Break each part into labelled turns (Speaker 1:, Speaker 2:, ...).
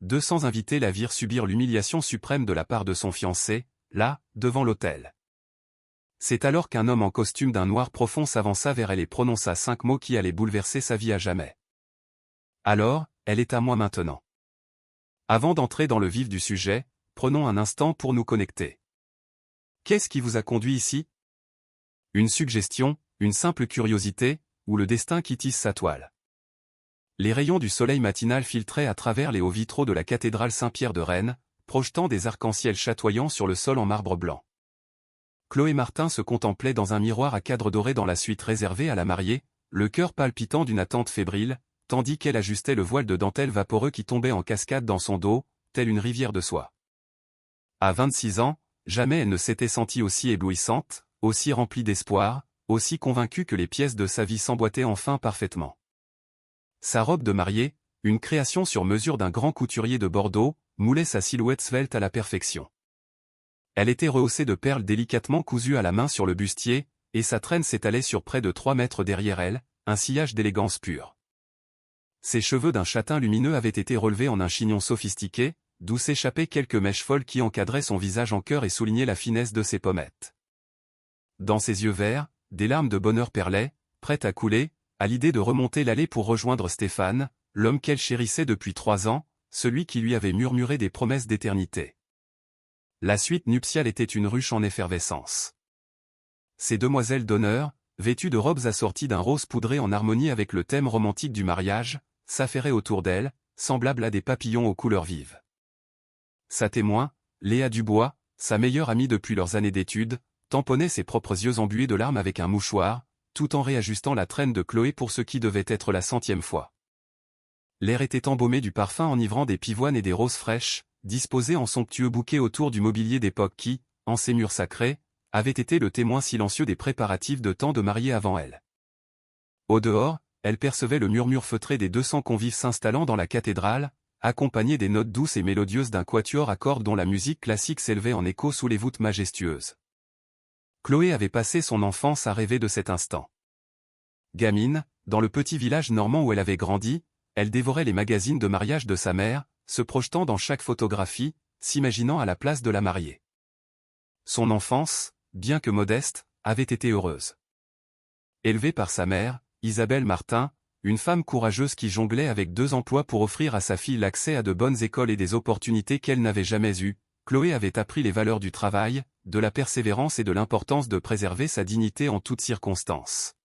Speaker 1: 200 invités la virent subir l'humiliation suprême de la part de son fiancé, là, devant l'autel. C'est alors qu'un homme en costume d'un noir profond s'avança vers elle et prononça 5 mots qui allaient bouleverser sa vie à jamais. Alors, elle est à moi maintenant. Avant d'entrer dans le vif du sujet, prenons un instant pour nous connecter. Qu'est-ce qui vous a conduit ici? Une suggestion, une simple curiosité, ou le destin qui tisse sa toile? Les rayons du soleil matinal filtraient à travers les hauts vitraux de la cathédrale Saint-Pierre de Rennes, projetant des arcs-en-ciel chatoyants sur le sol en marbre blanc. Chloé Martin se contemplait dans un miroir à cadre doré dans la suite réservée à la mariée, le cœur palpitant d'une attente fébrile, tandis qu'elle ajustait le voile de dentelle vaporeux qui tombait en cascade dans son dos, telle une rivière de soie. À 26 ans, jamais elle ne s'était sentie aussi éblouissante, aussi remplie d'espoir, aussi convaincue que les pièces de sa vie s'emboîtaient enfin parfaitement. Sa robe de mariée, une création sur mesure d'un grand couturier de Bordeaux, moulait sa silhouette svelte à la perfection. Elle était rehaussée de perles délicatement cousues à la main sur le bustier, et sa traîne s'étalait sur près de 3 mètres derrière elle, un sillage d'élégance pure. Ses cheveux d'un châtain lumineux avaient été relevés en un chignon sophistiqué, d'où s'échappaient quelques mèches folles qui encadraient son visage en cœur et soulignaient la finesse de ses pommettes. Dans ses yeux verts, des larmes de bonheur perlaient, prêtes à couler, à l'idée de remonter l'allée pour rejoindre Stéphane, l'homme qu'elle chérissait depuis 3 ans, celui qui lui avait murmuré des promesses d'éternité. La suite nuptiale était une ruche en effervescence. Ces demoiselles d'honneur, vêtues de robes assorties d'un rose poudré en harmonie avec le thème romantique du mariage, s'affairaient autour d'elle, semblables à des papillons aux couleurs vives. Sa témoin, Léa Dubois, sa meilleure amie depuis leurs années d'études, tamponnait ses propres yeux embués de larmes avec un mouchoir, tout en réajustant la traîne de Chloé pour ce qui devait être la 100e fois. L'air était embaumé du parfum enivrant des pivoines et des roses fraîches, disposées en somptueux bouquets autour du mobilier d'époque qui, en ces murs sacrés, avait été le témoin silencieux des préparatifs de tant de mariés avant elle. Au dehors, elle percevait le murmure feutré des 200 convives s'installant dans la cathédrale, accompagnés des notes douces et mélodieuses d'un quatuor à cordes dont la musique classique s'élevait en écho sous les voûtes majestueuses. Chloé avait passé son enfance à rêver de cet instant. Gamine, dans le petit village normand où elle avait grandi, elle dévorait les magazines de mariage de sa mère, se projetant dans chaque photographie, s'imaginant à la place de la mariée. Son enfance, bien que modeste, avait été heureuse. Élevée par sa mère, Isabelle Martin, une femme courageuse qui jonglait avec 2 emplois pour offrir à sa fille l'accès à de bonnes écoles et des opportunités qu'elle n'avait jamais eues, Chloé avait appris les valeurs du travail, de la persévérance et de l'importance de préserver sa dignité en toutes circonstances.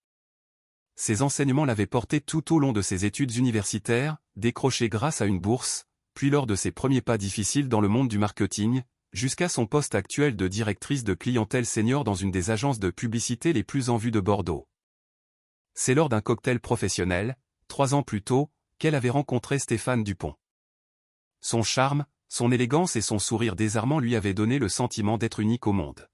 Speaker 1: Ces enseignements l'avaient portée tout au long de ses études universitaires, décrochées grâce à une bourse, puis lors de ses premiers pas difficiles dans le monde du marketing, jusqu'à son poste actuel de directrice de clientèle senior dans une des agences de publicité les plus en vue de Bordeaux. C'est lors d'un cocktail professionnel, 3 ans plus tôt, qu'elle avait rencontré Stéphane Dupont. Son charme, son élégance et son sourire désarmant lui avaient donné le sentiment d'être unique au monde.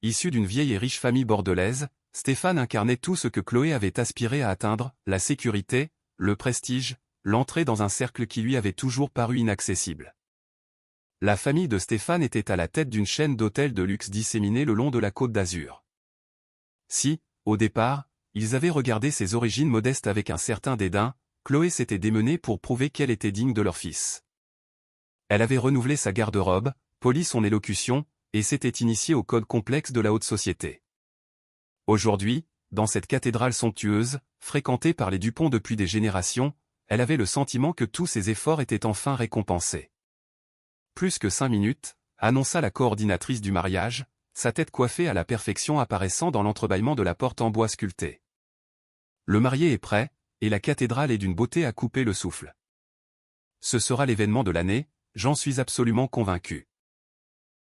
Speaker 1: Issu d'une vieille et riche famille bordelaise, Stéphane incarnait tout ce que Chloé avait aspiré à atteindre, la sécurité, le prestige, l'entrée dans un cercle qui lui avait toujours paru inaccessible. La famille de Stéphane était à la tête d'une chaîne d'hôtels de luxe disséminés le long de la Côte d'Azur. Si, au départ, ils avaient regardé ses origines modestes avec un certain dédain, Chloé s'était démenée pour prouver qu'elle était digne de leur fils. Elle avait renouvelé sa garde-robe, poli son élocution, et s'était initiée au code complexe de la haute société. Aujourd'hui, dans cette cathédrale somptueuse, fréquentée par les Dupont depuis des générations, elle avait le sentiment que tous ses efforts étaient enfin récompensés. Plus que 5 minutes, annonça la coordinatrice du mariage, sa tête coiffée à la perfection apparaissant dans l'entrebâillement de la porte en bois sculpté. Le marié est prêt, et la cathédrale est d'une beauté à couper le souffle. Ce sera l'événement de l'année, j'en suis absolument convaincu.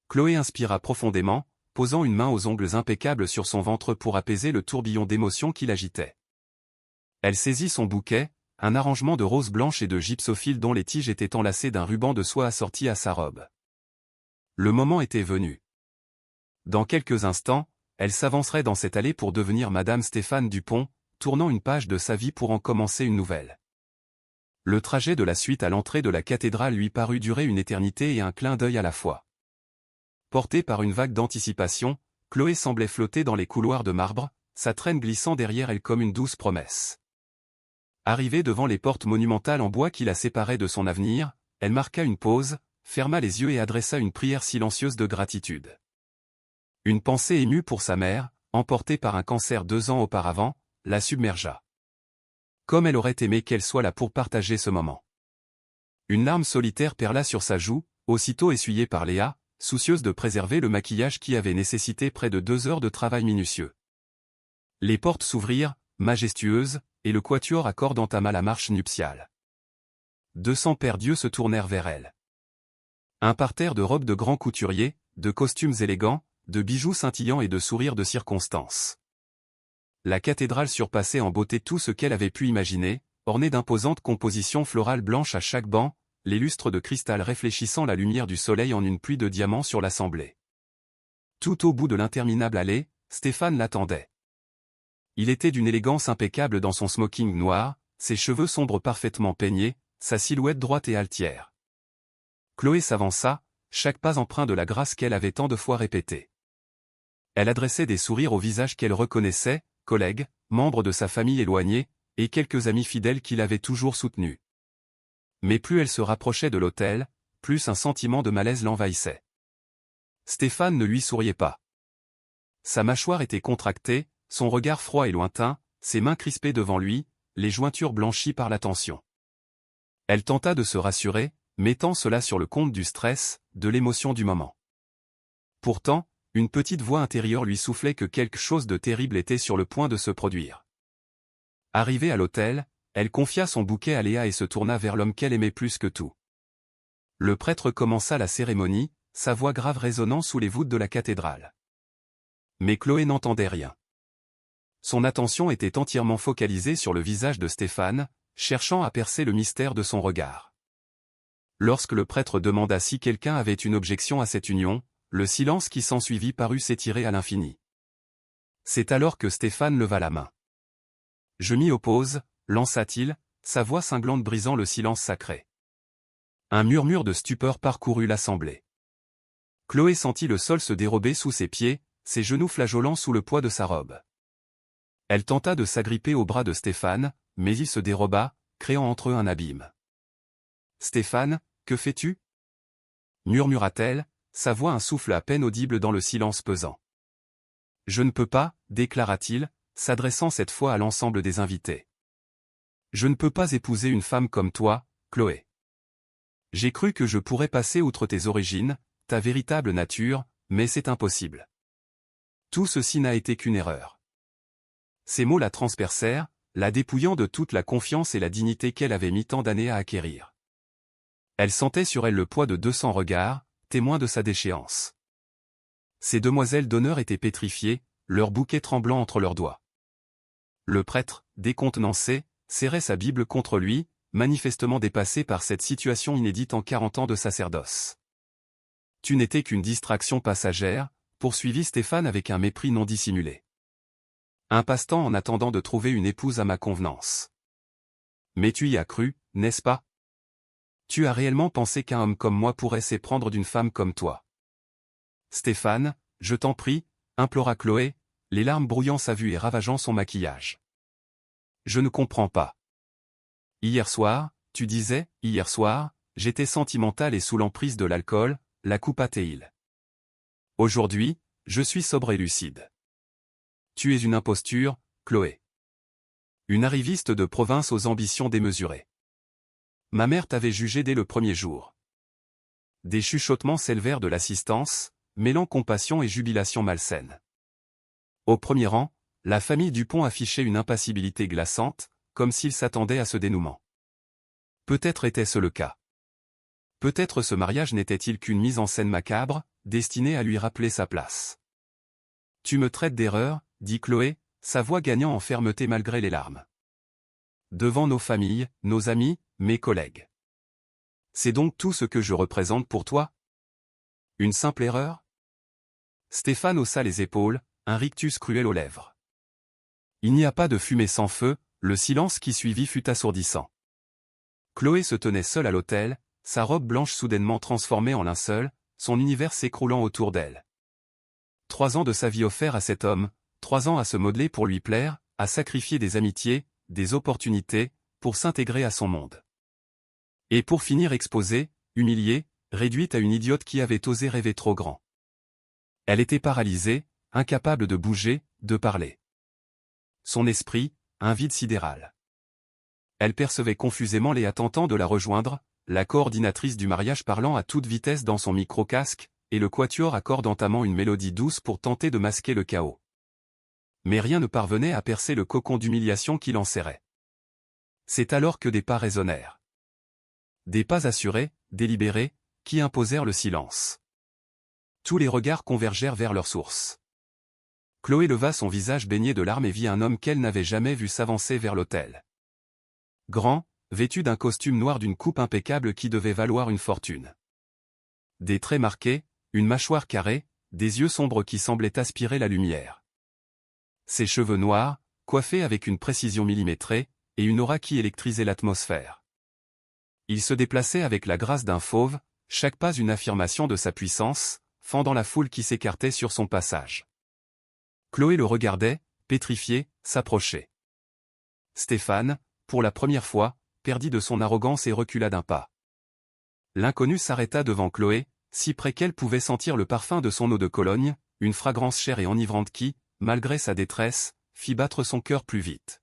Speaker 1: Chloé inspira profondément, posant une main aux ongles impeccables sur son ventre pour apaiser le tourbillon d'émotions qui l'agitait. Elle saisit son bouquet, un arrangement de roses blanches et de gypsophiles dont les tiges étaient enlacées d'un ruban de soie assorti à sa robe. Le moment était venu. Dans quelques instants, elle s'avancerait dans cette allée pour devenir Madame Stéphane Dupont, tournant une page de sa vie pour en commencer une nouvelle. Le trajet de la suite à l'entrée de la cathédrale lui parut durer une éternité et un clin d'œil à la fois. Portée par une vague d'anticipation, Chloé semblait flotter dans les couloirs de marbre, sa traîne glissant derrière elle comme une douce promesse. Arrivée devant les portes monumentales en bois qui la séparaient de son avenir, elle marqua une pause, ferma les yeux et adressa une prière silencieuse de gratitude. Une pensée émue pour sa mère, emportée par un cancer 2 ans auparavant, la submergea. Comme elle aurait aimé qu'elle soit là pour partager ce moment. Une larme solitaire perla sur sa joue, aussitôt essuyée par Léa, soucieuse de préserver le maquillage qui avait nécessité près de 2 heures de travail minutieux. Les portes s'ouvrirent, majestueuses, et le quatuor à cordes entama la marche nuptiale. 200 paires d'yeux se tournèrent vers elle. Un parterre de robes de grands couturiers, de costumes élégants, de bijoux scintillants et de sourires de circonstance. La cathédrale surpassait en beauté tout ce qu'elle avait pu imaginer, ornée d'imposantes compositions florales blanches à chaque banc, les lustres de cristal réfléchissant la lumière du soleil en une pluie de diamants sur l'assemblée. Tout au bout de l'interminable allée, Stéphane l'attendait. Il était d'une élégance impeccable dans son smoking noir, ses cheveux sombres parfaitement peignés, sa silhouette droite et altière. Chloé s'avança, chaque pas empreint de la grâce qu'elle avait tant de fois répétée. Elle adressait des sourires aux visages qu'elle reconnaissait, collègues, membres de sa famille éloignée, et quelques amis fidèles qui l'avaient toujours soutenue. Mais plus elle se rapprochait de l'autel, plus un sentiment de malaise l'envahissait. Stéphane ne lui souriait pas. Sa mâchoire était contractée, son regard froid et lointain, ses mains crispées devant lui, les jointures blanchies par la tension. Elle tenta de se rassurer, mettant cela sur le compte du stress, de l'émotion du moment. Pourtant, une petite voix intérieure lui soufflait que quelque chose de terrible était sur le point de se produire. Arrivée à l'autel, elle confia son bouquet à Léa et se tourna vers l'homme qu'elle aimait plus que tout. Le prêtre commença la cérémonie, sa voix grave résonnant sous les voûtes de la cathédrale. Mais Chloé n'entendait rien. Son attention était entièrement focalisée sur le visage de Stéphane, cherchant à percer le mystère de son regard. Lorsque le prêtre demanda si quelqu'un avait une objection à cette union, le silence qui s'ensuivit parut s'étirer à l'infini. C'est alors que Stéphane leva la main. « Je m'y oppose », lança-t-il, sa voix cinglante brisant le silence sacré. Un murmure de stupeur parcourut l'assemblée. Chloé sentit le sol se dérober sous ses pieds, ses genoux flageolants sous le poids de sa robe. Elle tenta de s'agripper au bras de Stéphane, mais il se déroba, créant entre eux un abîme. « Stéphane, que fais-tu » murmura-t-elle, sa voix un souffle à peine audible dans le silence pesant. « Je ne peux pas, déclara-t-il, s'adressant cette fois à l'ensemble des invités. Je ne peux pas épouser une femme comme toi, Chloé. J'ai cru que je pourrais passer outre tes origines, ta véritable nature, mais c'est impossible. Tout ceci n'a été qu'une erreur. » Ces mots la transpercèrent, la dépouillant de toute la confiance et la dignité qu'elle avait mis tant d'années à acquérir. Elle sentait sur elle le poids de 200 regards, témoins de sa déchéance. Ces demoiselles d'honneur étaient pétrifiées, leur bouquet tremblant entre leurs doigts. Le prêtre, décontenancé, serrait sa Bible contre lui, manifestement dépassé par cette situation inédite en 40 ans de sacerdoce. « Tu n'étais qu'une distraction passagère », poursuivit Stéphane avec un mépris non dissimulé. « Un passe-temps en attendant de trouver une épouse à ma convenance. Mais tu y as cru, n'est-ce pas ? Tu as réellement pensé qu'un homme comme moi pourrait s'éprendre d'une femme comme toi. » « Stéphane, je t'en prie, » implora Chloé, les larmes brouillant sa vue et ravageant son maquillage. « Je ne comprends pas. Hier soir, tu disais, hier soir, j'étais sentimentale et sous l'emprise de l'alcool, la coupe attéile. Aujourd'hui, je suis sobre et lucide. Tu es une imposture, Chloé. Une arriviste de province aux ambitions démesurées. Ma mère t'avait jugé dès le premier jour. » Des chuchotements s'élevèrent de l'assistance, mêlant compassion et jubilation malsaine. Au premier rang, la famille Dupont affichait une impassibilité glaçante, comme s'il s'attendait à ce dénouement. Peut-être était-ce le cas. Peut-être ce mariage n'était-il qu'une mise en scène macabre, destinée à lui rappeler sa place. « Tu me traites d'erreur, » dit Chloé, sa voix gagnant en fermeté malgré les larmes. « Devant nos familles, nos amis, mes collègues. C'est donc tout ce que je représente pour toi ? Une simple erreur ? » Stéphane haussa les épaules, un rictus cruel aux lèvres. Il n'y a pas de fumée sans feu, le silence qui suivit fut assourdissant. Chloé se tenait seule à l'autel, sa robe blanche soudainement transformée en linceul, son univers s'écroulant autour d'elle. 3 ans de sa vie offerts à cet homme, 3 ans à se modeler pour lui plaire, à sacrifier des amitiés, des opportunités, pour s'intégrer à son monde. Et pour finir exposée, humiliée, réduite à une idiote qui avait osé rêver trop grand. Elle était paralysée, incapable de bouger, de parler. Son esprit, un vide sidéral. Elle percevait confusément Léa tentant de la rejoindre, la coordinatrice du mariage parlant à toute vitesse dans son micro-casque, et le quatuor à cordes entamant une mélodie douce pour tenter de masquer le chaos. Mais rien ne parvenait à percer le cocon d'humiliation qui l'enserrait. C'est alors que des pas résonnèrent. Des pas assurés, délibérés, qui imposèrent le silence. Tous les regards convergèrent vers leur source. Chloé leva son visage baigné de larmes et vit un homme qu'elle n'avait jamais vu s'avancer vers l'autel. Grand, vêtu d'un costume noir d'une coupe impeccable qui devait valoir une fortune. Des traits marqués, une mâchoire carrée, des yeux sombres qui semblaient aspirer la lumière. Ses cheveux noirs, coiffés avec une précision millimétrée, et une aura qui électrisait l'atmosphère. Il se déplaçait avec la grâce d'un fauve, chaque pas une affirmation de sa puissance, fendant la foule qui s'écartait sur son passage. Chloé le regardait, pétrifié, s'approcher. Stéphane, pour la première fois, perdit de son arrogance et recula d'un pas. L'inconnu s'arrêta devant Chloé, si près qu'elle pouvait sentir le parfum de son eau de Cologne, une fragrance chère et enivrante qui, malgré sa détresse, fit battre son cœur plus vite.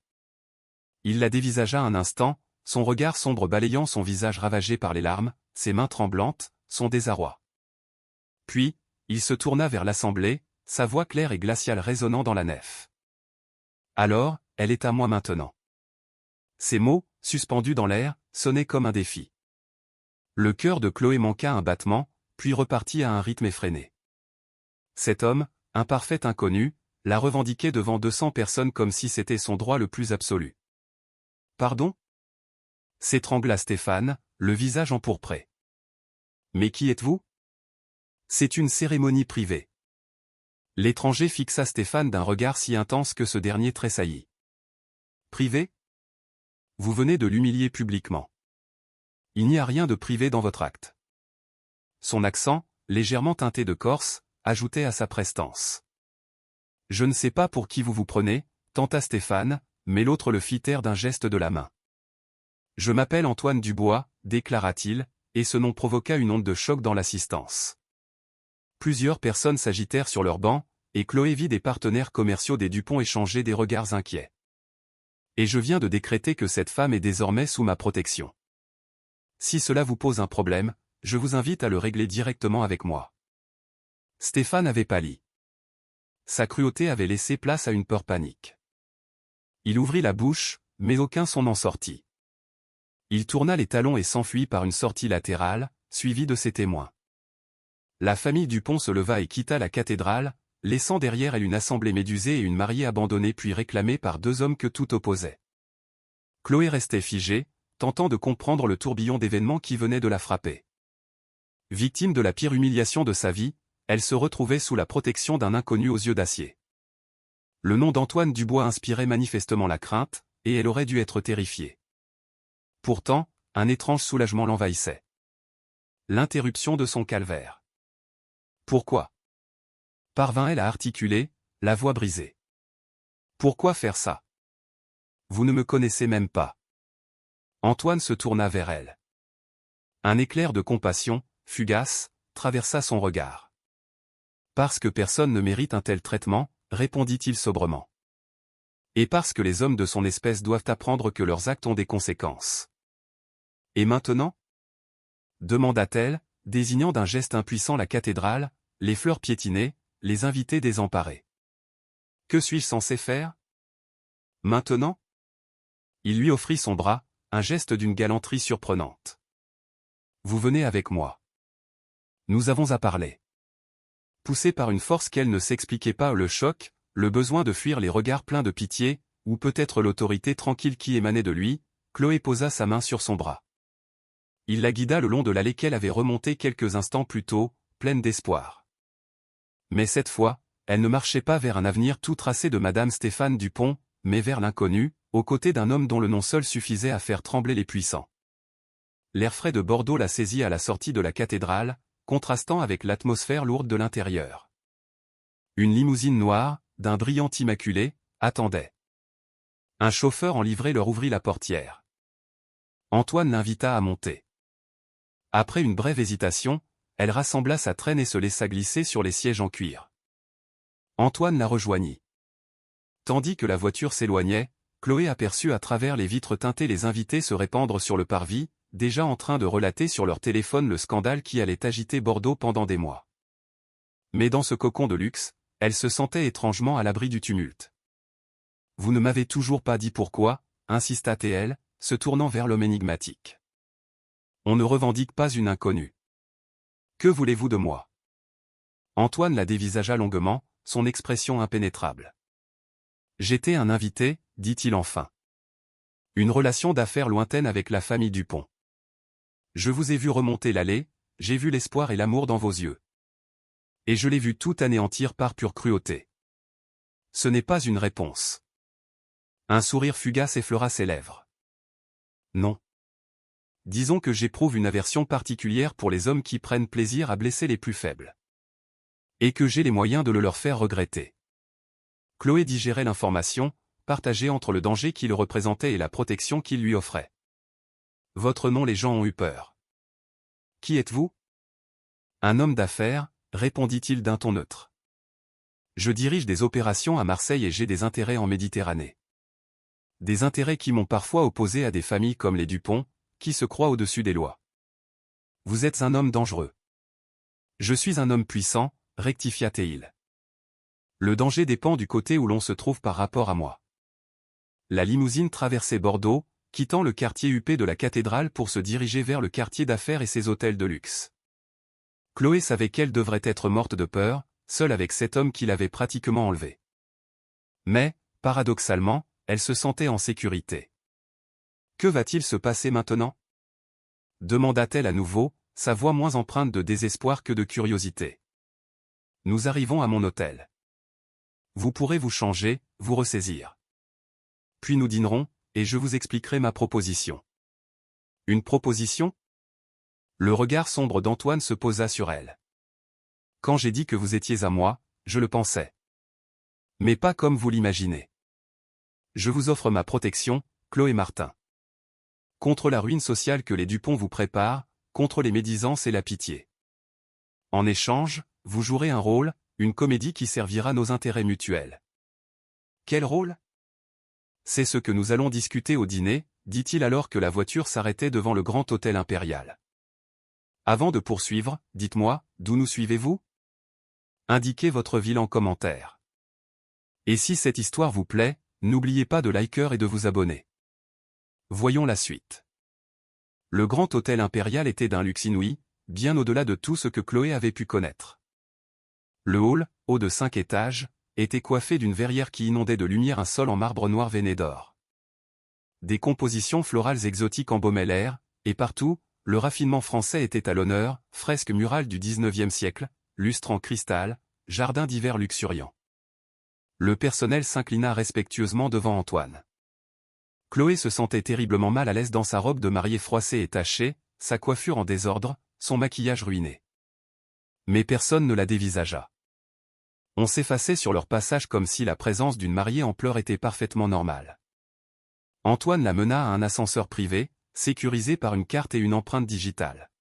Speaker 1: Il la dévisagea un instant, son regard sombre balayant son visage ravagé par les larmes, ses mains tremblantes, son désarroi. Puis, il se tourna vers l'assemblée, sa voix claire et glaciale résonnant dans la nef. Alors, elle est à moi maintenant. Ces mots, suspendus dans l'air, sonnaient comme un défi. Le cœur de Chloé manqua un battement, puis repartit à un rythme effréné. Cet homme, un parfait inconnu, la revendiquait devant 200 personnes comme si c'était son droit le plus absolu. Pardon ? S'étrangla Stéphane, le visage empourpré. Mais qui êtes-vous ? C'est une cérémonie privée. L'étranger fixa Stéphane d'un regard si intense que ce dernier tressaillit. Privé ? Vous venez de l'humilier publiquement. Il n'y a rien de privé dans votre acte. Son accent, légèrement teinté de corse, ajoutait à sa prestance. Je ne sais pas pour qui vous vous prenez, tenta Stéphane, mais l'autre le fit taire d'un geste de la main. Je m'appelle Antoine Dubois, déclara-t-il, et ce nom provoqua une onde de choc dans l'assistance. Plusieurs personnes s'agitèrent sur leurs bancs, et Chloé vit des partenaires commerciaux des Dupont échanger des regards inquiets. Et je viens de décréter que cette femme est désormais sous ma protection. Si cela vous pose un problème, je vous invite à le régler directement avec moi. Stéphane avait pâli. Sa cruauté avait laissé place à une peur panique. Il ouvrit la bouche, mais aucun son n'en sortit. Il tourna les talons et s'enfuit par une sortie latérale, suivi de ses témoins. La famille Dupont se leva et quitta la cathédrale, laissant derrière elle une assemblée médusée et une mariée abandonnée puis réclamée par deux hommes que tout opposait. Chloé restait figée, tentant de comprendre le tourbillon d'événements qui venait de la frapper. Victime de la pire humiliation de sa vie, elle se retrouvait sous la protection d'un inconnu aux yeux d'acier. Le nom d'Antoine Dubois inspirait manifestement la crainte, et elle aurait dû être terrifiée. Pourtant, un étrange soulagement l'envahissait. L'interruption de son calvaire. Pourquoi ? Parvint-elle à articuler, la voix brisée. Pourquoi faire ça ? Vous ne me connaissez même pas. Antoine se tourna vers elle. Un éclair de compassion, fugace, traversa son regard. Parce que personne ne mérite un tel traitement, répondit-il sobrement. Et parce que les hommes de son espèce doivent apprendre que leurs actes ont des conséquences. Et maintenant ? Demanda-t-elle, désignant d'un geste impuissant la cathédrale, les fleurs piétinées, les invités désemparés. Que suis-je censé faire ? Maintenant ? Il lui offrit son bras, un geste d'une galanterie surprenante. Vous venez avec moi. Nous avons à parler. Poussée par une force qu'elle ne s'expliquait pas, le choc, le besoin de fuir les regards pleins de pitié, ou peut-être l'autorité tranquille qui émanait de lui, Chloé posa sa main sur son bras. Il la guida le long de l'allée qu'elle avait remontée quelques instants plus tôt, pleine d'espoir. Mais cette fois, elle ne marchait pas vers un avenir tout tracé de Madame Stéphane Dupont, mais vers l'inconnu, aux côtés d'un homme dont le nom seul suffisait à faire trembler les puissants. L'air frais de Bordeaux la saisit à la sortie de la cathédrale, contrastant avec l'atmosphère lourde de l'intérieur. Une limousine noire, d'un brillant immaculé, attendait. Un chauffeur en livrée leur ouvrit la portière. Antoine l'invita à monter. Après une brève hésitation, elle rassembla sa traîne et se laissa glisser sur les sièges en cuir. Antoine la rejoignit. Tandis que la voiture s'éloignait, Chloé aperçut à travers les vitres teintées les invités se répandre sur le parvis, déjà en train de relater sur leur téléphone le scandale qui allait agiter Bordeaux pendant des mois. Mais dans ce cocon de luxe, elle se sentait étrangement à l'abri du tumulte. « Vous ne m'avez toujours pas dit pourquoi » insista-t-elle, se tournant vers l'homme énigmatique. « On ne revendique pas une inconnue. Que voulez-vous de moi ?» Antoine la dévisagea longuement, son expression impénétrable. « J'étais un invité, dit-il enfin. Une relation d'affaires lointaine avec la famille Dupont. Je vous ai vu remonter l'allée, j'ai vu l'espoir et l'amour dans vos yeux. Et je l'ai vu tout anéantir par pure cruauté. Ce n'est pas une réponse. » Un sourire fugace effleura ses lèvres. « Non. Disons que j'éprouve une aversion particulière pour les hommes qui prennent plaisir à blesser les plus faibles. Et que j'ai les moyens de le leur faire regretter. » Chloé digérait l'information, partagée entre le danger qu'il représentait et la protection qu'il lui offrait. « Votre nom, les gens ont eu peur. Qui êtes-vous ? » Un homme d'affaires, répondit-il d'un ton neutre. Je dirige des opérations à Marseille et j'ai des intérêts en Méditerranée. Des intérêts qui m'ont parfois opposé à des familles comme les Dupont, qui se croient au-dessus des lois. Vous êtes un homme dangereux. Je suis un homme puissant, rectifia-t-il. Le danger dépend du côté où l'on se trouve par rapport à moi. La limousine traversait Bordeaux, quittant le quartier huppé de la cathédrale pour se diriger vers le quartier d'affaires et ses hôtels de luxe. Chloé savait qu'elle devrait être morte de peur, seule avec cet homme qui l'avait pratiquement enlevée. Mais, paradoxalement, elle se sentait en sécurité. Que va-t-il se passer maintenant ? Demanda-t-elle à nouveau, sa voix moins empreinte de désespoir que de curiosité. Nous arrivons à mon hôtel. Vous pourrez vous changer, vous ressaisir. Puis nous dînerons, et je vous expliquerai ma proposition. Une proposition ? Le regard sombre d'Antoine se posa sur elle. Quand j'ai dit que vous étiez à moi, je le pensais. Mais pas comme vous l'imaginez. Je vous offre ma protection, Chloé Martin. Contre la ruine sociale que les Dupont vous préparent, contre les médisances et la pitié. En échange, vous jouerez un rôle, une comédie qui servira nos intérêts mutuels. Quel rôle ? C'est ce que nous allons discuter au dîner, dit-il alors que la voiture s'arrêtait devant le grand hôtel impérial. Avant de poursuivre, dites-moi, d'où nous suivez-vous ? Indiquez votre ville en commentaire. Et si cette histoire vous plaît, n'oubliez pas de liker et de vous abonner. Voyons la suite. Le grand hôtel impérial était d'un luxe inouï, bien au-delà de tout ce que Chloé avait pu connaître. Le hall, haut de 5 étages, était coiffé d'une verrière qui inondait de lumière un sol en marbre noir veiné d'or. Des compositions florales exotiques embaumaient l'air, et partout, le raffinement français était à l'honneur, fresques murales du XIXe siècle, lustres en cristal, jardins d'hiver luxuriants. Le personnel s'inclina respectueusement devant Antoine. Chloé se sentait terriblement mal à l'aise dans sa robe de mariée froissée et tachée, sa coiffure en désordre, son maquillage ruiné. Mais personne ne la dévisagea. On s'effaçait sur leur passage comme si la présence d'une mariée en pleurs était parfaitement normale. Antoine la mena à un ascenseur privé, sécurisé par une carte et une empreinte digitale.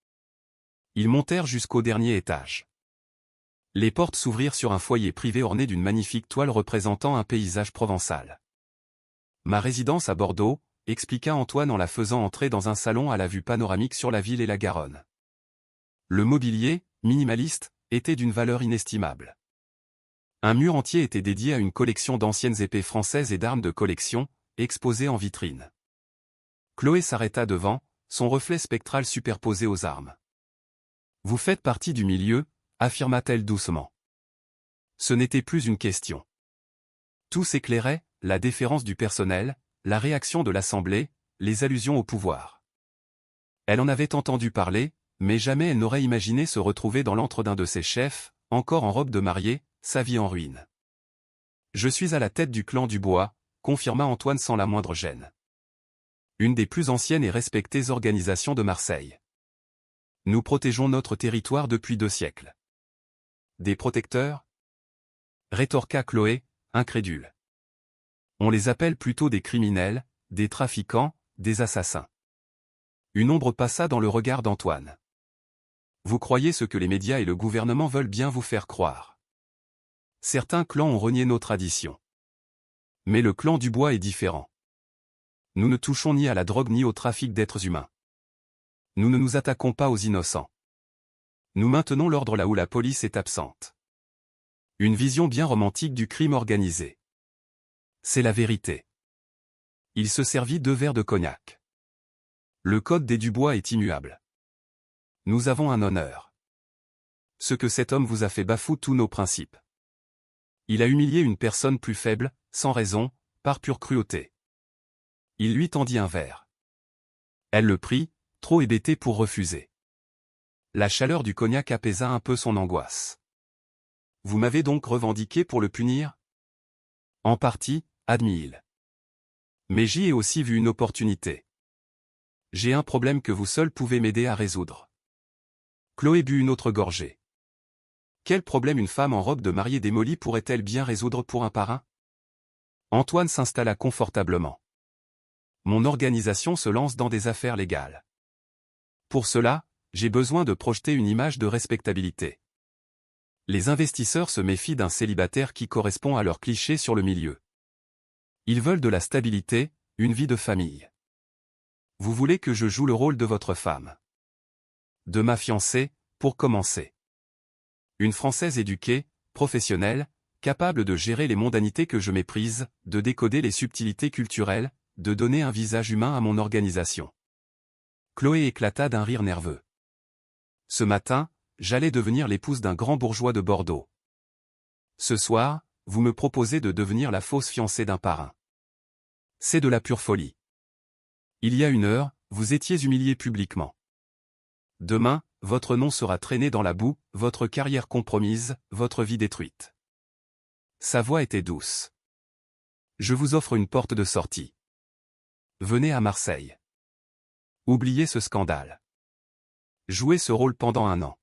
Speaker 1: Ils montèrent jusqu'au dernier étage. Les portes s'ouvrirent sur un foyer privé orné d'une magnifique toile représentant un paysage provençal. « Ma résidence à Bordeaux », expliqua Antoine en la faisant entrer dans un salon à la vue panoramique sur la ville et la Garonne. Le mobilier, minimaliste, était d'une valeur inestimable. Un mur entier était dédié à une collection d'anciennes épées françaises et d'armes de collection, exposées en vitrine. Chloé s'arrêta devant, son reflet spectral superposé aux armes. « Vous faites partie du milieu », affirma-t-elle doucement. Ce n'était plus une question. Tout s'éclairait, la déférence du personnel, la réaction de l'Assemblée, les allusions au pouvoir. Elle en avait entendu parler, mais jamais elle n'aurait imaginé se retrouver dans l'antre d'un de ses chefs, encore en robe de mariée, sa vie en ruine. « Je suis à la tête du clan Dubois », confirma Antoine sans la moindre gêne. Une des plus anciennes et respectées organisations de Marseille. Nous protégeons notre territoire depuis 2 siècles. Des protecteurs ? Rétorqua Chloé, incrédule. On les appelle plutôt des criminels, des trafiquants, des assassins. Une ombre passa dans le regard d'Antoine. Vous croyez ce que les médias et le gouvernement veulent bien vous faire croire. Certains clans ont renié nos traditions. Mais le clan Dubois est différent. Nous ne touchons ni à la drogue ni au trafic d'êtres humains. Nous ne nous attaquons pas aux innocents. Nous maintenons l'ordre là où la police est absente. Une vision bien romantique du crime organisé. C'est la vérité. Il se servit 2 verres de cognac. Le code des Dubois est immuable. Nous avons un honneur. Ce que cet homme vous a fait bafoue tous nos principes. Il a humilié une personne plus faible, sans raison, par pure cruauté. Il lui tendit un verre. Elle le prit, trop hébétée pour refuser. La chaleur du cognac apaisa un peu son angoisse. Vous m'avez donc revendiqué pour le punir? En partie, admit-il. Mais j'y ai aussi vu une opportunité. J'ai un problème que vous seul pouvez m'aider à résoudre. Chloé but une autre gorgée. Quel problème une femme en robe de mariée démolie pourrait-elle bien résoudre pour un parrain? Antoine s'installa confortablement. Mon organisation se lance dans des affaires légales. Pour cela, j'ai besoin de projeter une image de respectabilité. Les investisseurs se méfient d'un célibataire qui correspond à leur cliché sur le milieu. Ils veulent de la stabilité, une vie de famille. Vous voulez que je joue le rôle de votre femme. De ma fiancée, pour commencer. Une Française éduquée, professionnelle, capable de gérer les mondanités que je méprise, de décoder les subtilités culturelles, de donner un visage humain à mon organisation. Chloé éclata d'un rire nerveux. Ce matin, j'allais devenir l'épouse d'un grand bourgeois de Bordeaux. Ce soir, vous me proposez de devenir la fausse fiancée d'un parrain. C'est de la pure folie. Il y a 1 heure, vous étiez humilié publiquement. Demain, votre nom sera traîné dans la boue, votre carrière compromise, votre vie détruite. Sa voix était douce. Je vous offre une porte de sortie. Venez à Marseille. Oubliez ce scandale. Jouez ce rôle pendant 1 an.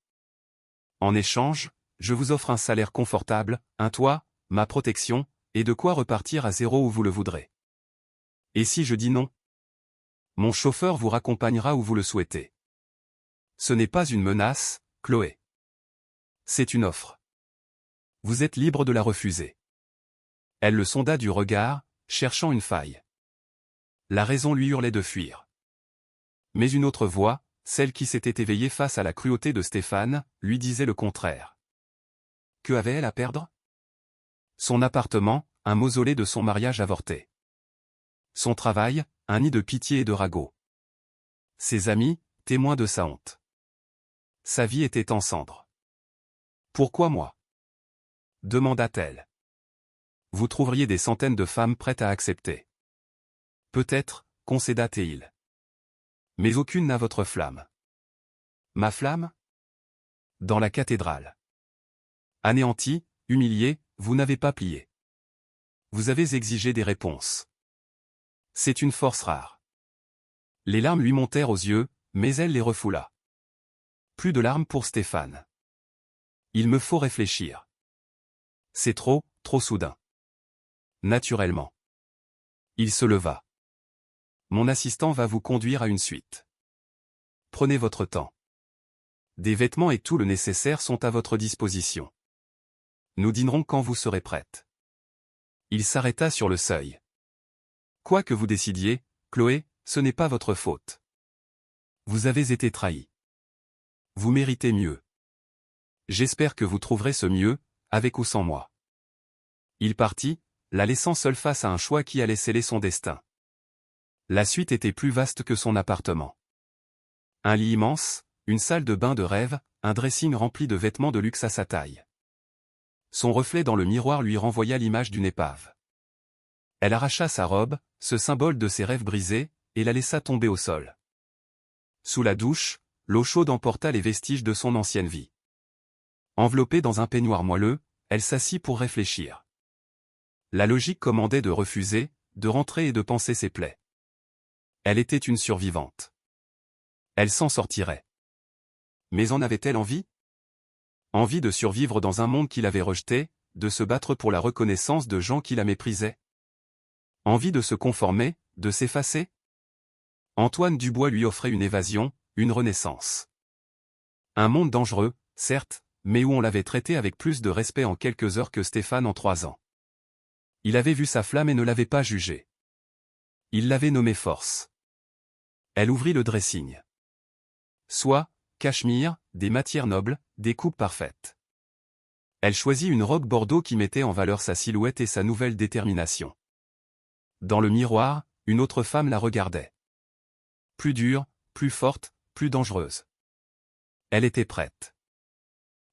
Speaker 1: En échange, je vous offre un salaire confortable, un toit, ma protection, et de quoi repartir à zéro où vous le voudrez. Et si je dis non? Mon chauffeur vous raccompagnera où vous le souhaitez. Ce n'est pas une menace, Chloé. C'est une offre. Vous êtes libre de la refuser. Elle le sonda du regard, cherchant une faille. La raison lui hurlait de fuir. Mais une autre voix, celle qui s'était éveillée face à la cruauté de Stéphane, lui disait le contraire. Que avait-elle à perdre? Son appartement, un mausolée de son mariage avorté. Son travail, un nid de pitié et de ragots. Ses amis, témoins de sa honte. Sa vie était en cendres. Pourquoi moi? Demanda-t-elle. Vous trouveriez des centaines de femmes prêtes à accepter. Peut-être, concéda-t-il. Mais aucune n'a votre flamme. Ma flamme? Dans la cathédrale. Anéanti, humilié, vous n'avez pas plié. Vous avez exigé des réponses. C'est une force rare. Les larmes lui montèrent aux yeux, mais elle les refoula. Plus de larmes pour Stéphane. Il me faut réfléchir. C'est trop soudain. Naturellement. Il se leva. Mon assistant va vous conduire à une suite. Prenez votre temps. Des vêtements et tout le nécessaire sont à votre disposition. Nous dînerons quand vous serez prête. Il s'arrêta sur le seuil. Quoi que vous décidiez, Chloé, ce n'est pas votre faute. Vous avez été trahie. Vous méritez mieux. J'espère que vous trouverez ce mieux, avec ou sans moi. Il partit, la laissant seule face à un choix qui allait sceller son destin. La suite était plus vaste que son appartement. Un lit immense, une salle de bain de rêve, un dressing rempli de vêtements de luxe à sa taille. Son reflet dans le miroir lui renvoya l'image d'une épave. Elle arracha sa robe, ce symbole de ses rêves brisés, et la laissa tomber au sol. Sous la douche, l'eau chaude emporta les vestiges de son ancienne vie. Enveloppée dans un peignoir moelleux, elle s'assit pour réfléchir. La logique commandait de refuser, de rentrer et de panser ses plaies. Elle était une survivante. Elle s'en sortirait. Mais en avait-elle envie? Envie de survivre dans un monde qui l'avait rejetée, de se battre pour la reconnaissance de gens qui la méprisaient? Envie de se conformer, de s'effacer? Antoine Dubois lui offrait une évasion, une renaissance. Un monde dangereux, certes, mais où on l'avait traité avec plus de respect en quelques heures que Stéphane en 3 ans. Il avait vu sa flamme et ne l'avait pas jugée. Il l'avait nommée Force. Elle ouvrit le dressing. Soie, cachemire, des matières nobles, des coupes parfaites. Elle choisit une robe bordeaux qui mettait en valeur sa silhouette et sa nouvelle détermination. Dans le miroir, une autre femme la regardait. Plus dure, plus forte, plus dangereuse. Elle était prête.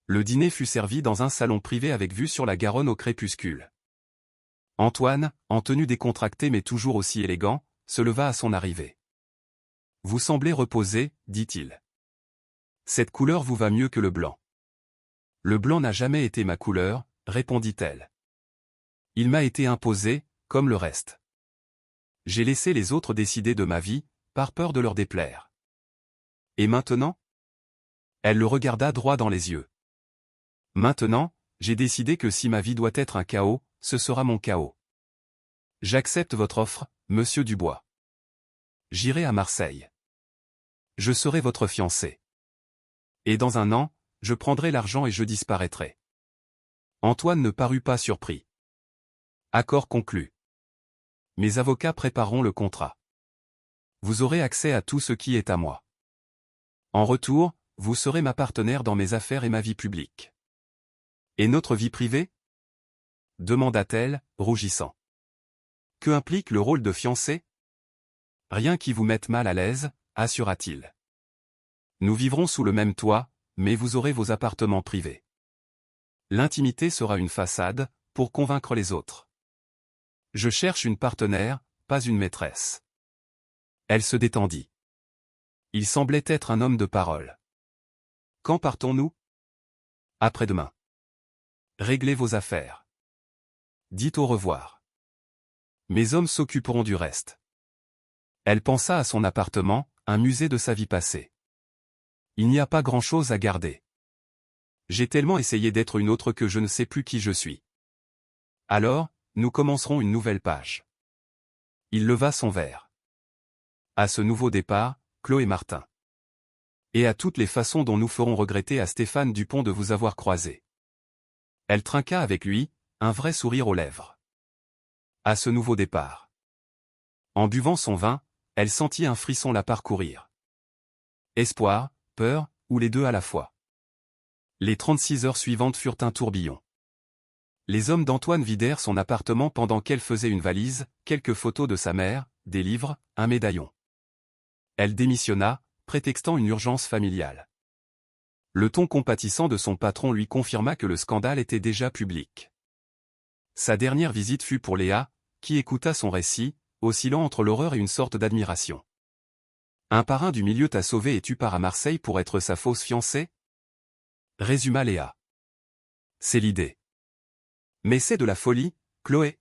Speaker 1: Le dîner fut servi dans un salon privé avec vue sur la Garonne au crépuscule. Antoine, en tenue décontractée mais toujours aussi élégant, se leva à son arrivée. « Vous semblez reposé, dit-il. Cette couleur vous va mieux que le blanc. » « Le blanc n'a jamais été ma couleur, répondit-elle. Il m'a été imposé, comme le reste. J'ai laissé les autres décider de ma vie, par peur de leur déplaire. Et maintenant ? Elle le regarda droit dans les yeux. Maintenant, j'ai décidé que si ma vie doit être un chaos, ce sera mon chaos. J'accepte votre offre, monsieur Dubois. J'irai à Marseille. Je serai votre fiancé. Et dans 1 an, je prendrai l'argent et je disparaîtrai. Antoine ne parut pas surpris. Accord conclu. Mes avocats prépareront le contrat. Vous aurez accès à tout ce qui est à moi. En retour, vous serez ma partenaire dans mes affaires et ma vie publique. Et notre vie privée ? Demanda-t-elle, rougissant. Que implique le rôle de fiancé ? Rien qui vous mette mal à l'aise, assura-t-il. Nous vivrons sous le même toit, mais vous aurez vos appartements privés. L'intimité sera une façade, pour convaincre les autres. Je cherche une partenaire, pas une maîtresse. Elle se détendit. Il semblait être un homme de parole. Quand partons-nous ? Après-demain. Réglez vos affaires. Dites au revoir. Mes hommes s'occuperont du reste. Elle pensa à son appartement, un musée de sa vie passée. Il n'y a pas grand-chose à garder. J'ai tellement essayé d'être une autre que je ne sais plus qui je suis. Alors, nous commencerons une nouvelle page. Il leva son verre. À ce nouveau départ, Chloé Martin. Et à toutes les façons dont nous ferons regretter à Stéphane Dupont de vous avoir croisé. Elle trinqua avec lui, un vrai sourire aux lèvres. À ce nouveau départ. En buvant son vin, elle sentit un frisson la parcourir. Espoir, peur, ou les deux à la fois. Les 36 heures suivantes furent un tourbillon. Les hommes d'Antoine vidèrent son appartement pendant qu'elle faisait une valise, quelques photos de sa mère, des livres, un médaillon. Elle démissionna, prétextant une urgence familiale. Le ton compatissant de son patron lui confirma que le scandale était déjà public. Sa dernière visite fut pour Léa, qui écouta son récit, oscillant entre l'horreur et une sorte d'admiration. Un parrain du milieu t'a sauvé et tu pars à Marseille pour être sa fausse fiancée ? Résuma Léa. C'est l'idée. Mais c'est de la folie, Chloé.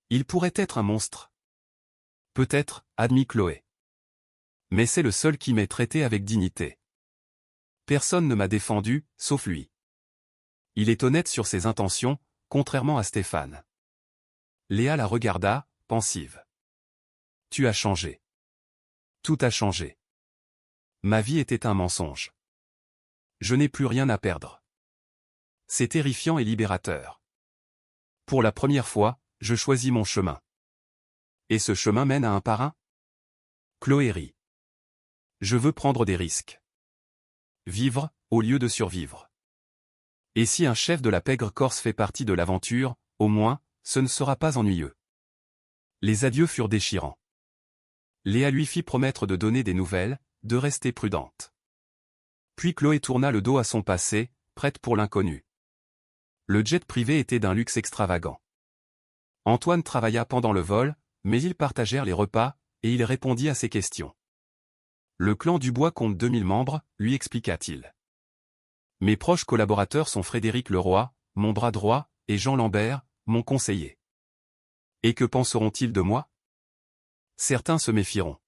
Speaker 1: Il pourrait être un monstre. Peut-être, admit Chloé. Mais c'est le seul qui m'ait traité avec dignité. Personne ne m'a défendu, sauf lui. Il est honnête sur ses intentions, contrairement à Stéphane. Léa la regarda, pensive. Tu as changé. Tout a changé. Ma vie était un mensonge. Je n'ai plus rien à perdre. C'est terrifiant et libérateur. Pour la première fois, je choisis mon chemin. Et ce chemin mène à un parrain ? Chloé rit. Je veux prendre des risques. Vivre, au lieu de survivre. Et si un chef de la pègre corse fait partie de l'aventure, au moins, ce ne sera pas ennuyeux. Les adieux furent déchirants. Léa lui fit promettre de donner des nouvelles, de rester prudente. Puis Chloé tourna le dos à son passé, prête pour l'inconnu. Le jet privé était d'un luxe extravagant. Antoine travailla pendant le vol, mais ils partagèrent les repas, et il répondit à ses questions. Le clan Dubois compte 2000 membres, lui expliqua-t-il. Mes proches collaborateurs sont Frédéric Leroy, mon bras droit, et Jean Lambert, mon conseiller. Et que penseront-ils de moi ? Certains se méfieront.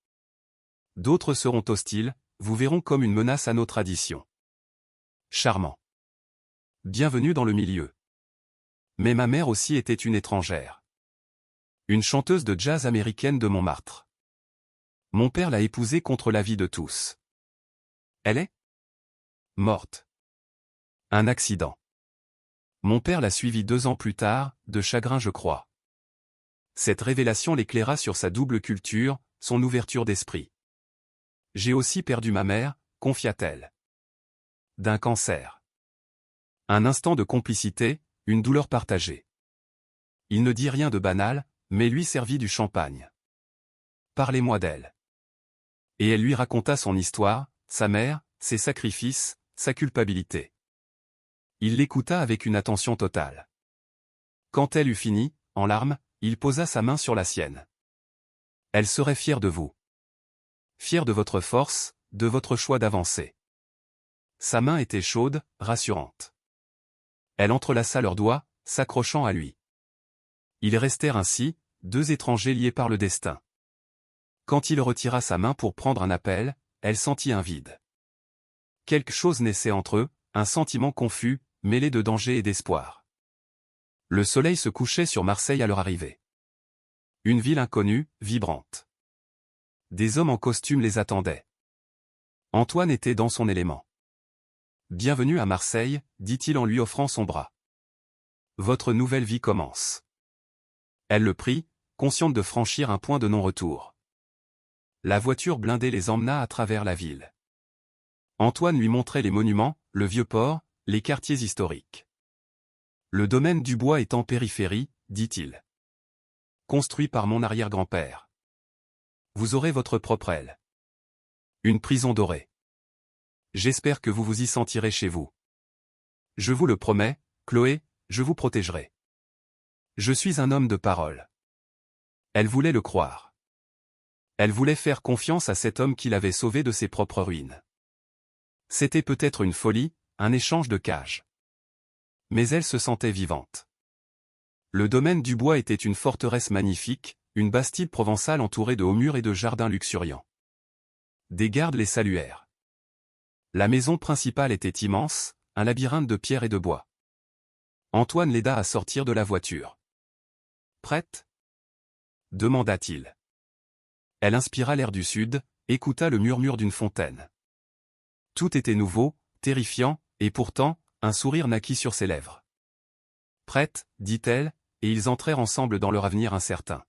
Speaker 1: D'autres seront hostiles, vous verront comme une menace à nos traditions. Charmant. Bienvenue dans le milieu. Mais ma mère aussi était une étrangère. Une chanteuse de jazz américaine de Montmartre. Mon père l'a épousée contre l'avis de tous. Elle est ? Morte. Un accident. Mon père l'a suivi 2 ans plus tard, de chagrin je crois. Cette révélation l'éclaira sur sa double culture, son ouverture d'esprit. J'ai aussi perdu ma mère, confia-t-elle. D'un cancer. Un instant de complicité, une douleur partagée. Il ne dit rien de banal, mais lui servit du champagne. Parlez-moi d'elle. Et elle lui raconta son histoire, sa mère, ses sacrifices, sa culpabilité. Il l'écouta avec une attention totale. Quand elle eut fini, en larmes, il posa sa main sur la sienne. Elle serait fière de vous. Fière de votre force, de votre choix d'avancer. Sa main était chaude, rassurante. Elle entrelaça leurs doigts, s'accrochant à lui. Ils restèrent ainsi, 2 étrangers liés par le destin. Quand il retira sa main pour prendre un appel, elle sentit un vide. Quelque chose naissait entre eux, un sentiment confus, mêlé de danger et d'espoir. Le soleil se couchait sur Marseille à leur arrivée. Une ville inconnue, vibrante. Des hommes en costume les attendaient. Antoine était dans son élément. « Bienvenue à Marseille », dit-il en lui offrant son bras. « Votre nouvelle vie commence. » Elle le prit, consciente de franchir un point de non-retour. La voiture blindée les emmena à travers la ville. Antoine lui montrait les monuments, le vieux port, les quartiers historiques. Le domaine du bois est en périphérie, dit-il. Construit par mon arrière-grand-père. Vous aurez votre propre aile. Une prison dorée. J'espère que vous vous y sentirez chez vous. Je vous le promets, Chloé, je vous protégerai. Je suis un homme de parole. Elle voulait le croire. Elle voulait faire confiance à cet homme qui l'avait sauvée de ses propres ruines. C'était peut-être une folie, un échange de cages. Mais elle se sentait vivante. Le domaine du bois était une forteresse magnifique, une bastide provençale entourée de hauts murs et de jardins luxuriants. Des gardes les saluèrent. La maison principale était immense, un labyrinthe de pierre et de bois. Antoine l'aida à sortir de la voiture. « Prête ?» demanda-t-il. Elle inspira l'air du sud, écouta le murmure d'une fontaine. Tout était nouveau, terrifiant, et pourtant, un sourire naquit sur ses lèvres. « Prête ?» dit-elle, et ils entrèrent ensemble dans leur avenir incertain.